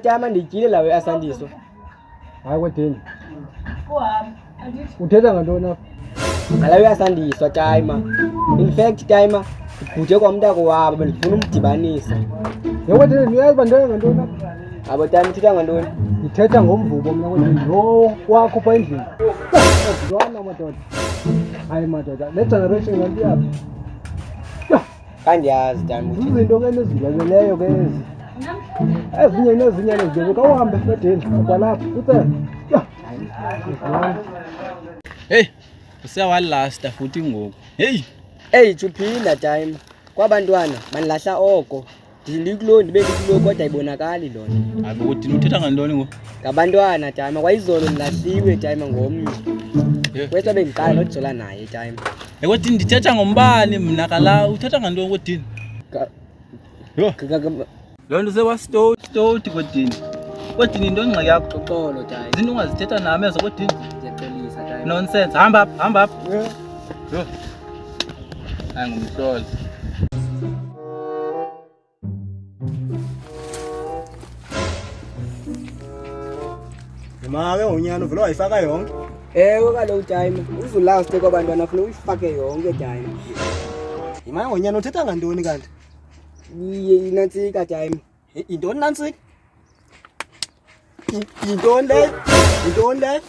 Tama ndityile lawo asandiswa. Hayi kwedeni. Uthetha ngantoni apha? Ngalawo asandiswa Tama. In fact Tama, ubhude kwamntako wabo bendifuna umdibanisa. Kwedeni uyazi bandeka ngantoni apha? Abo Tama uthetha ngantoni? Ndithetha ngomvubo mna kwedeni lo wakho pha endlini. Ndizwana madoda. Hayi madoda, le generation nganti yapha. Kandiyazi Tama. Izinto ke nezileleleyo ke ezi. Ezinye nezinye nezinye kawuhambe kwedeni kwalapha uthe. Hey, usiyawalasta futhi ngoku. Hey Jupina Tama. Kwabantwana banilahla oko. Ndikulo ndibe kulo kodwa ibonakali lona. Hayi ukuthi uthetha ngantoni ngoku? Ngabantwana Tama kwayizolo nilahliwe Tama ngomnye. Kwethu bengiqala nojola naye Tama. Ukuthi ndithetha ngombani mna kala uthetha ngantoni kodini? Yo. Lo nto sewastoti kodini. Kodini into ngxaki yakho Xoxolo Tama. Izinto ungazithetha nami ezo kodini. Ngiyaxolisa Tama. Nonsense. Hamba up. Yo. Angumhloli. Imake unyana uvela wayifaka yonke. Kaloku Tama. Uzulast kwabantwana ufuna uyifake yonke Tama. Imake unyana uthetha ngantoni kanti? Inantsika Tama. Yintoni nantsika? Yintoni le?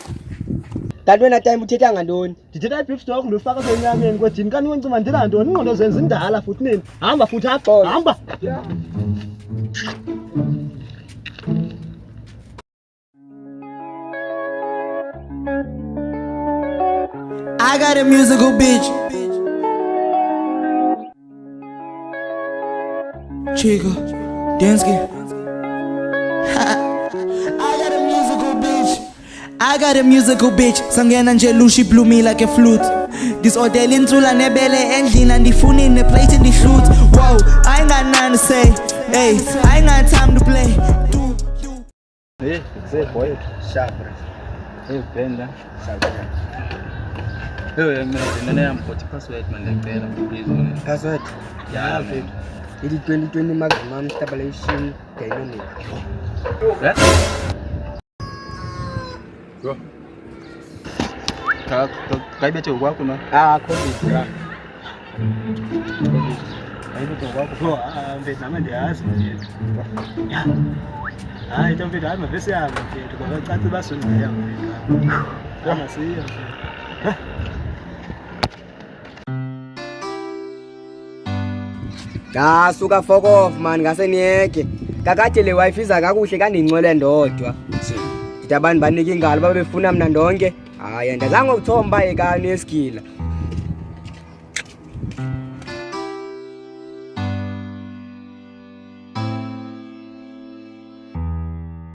Kanti wena Tama uthetha ngantoni? Ndithetha i-beef stock ndifaka senyameni kwedini kanti uncima ndithetha ngantoni? Ingqondo zenza indala futhi nini? Hamba futhi apho. Hamba. I got a musical bitch. Chica, Dansky. I got a musical bitch. Sangena nje Lucy blew me like a flute. This hotel intula nebele endlini andifuni ne plate in the shoot. Whoa, I ain't got nothing to say. Hey, I ain't got time to play. Hey, say boy, sharp. Hey, Brenda, sharp. Hey, man, I'm put password man like Password. Yeah, man. It is 2020 maximum stabilization dynamic. Yeah? Go. Kai bete kwako na? COVID ra. Kai bete kwako. Mfethu nami ndiyazi. Ya. Hayi mfethu hayi mavesi yami mfethu kwacaca basongceya mfethu. Kama siya mfethu. Suka fuck off man ngase niyeke. Kakade le wifi iza kakuhle kandingcwele ndodwa. Abantu banika ingalo babefuna mina ndonke. Hayi ndazange ukuthomba ekani esikila.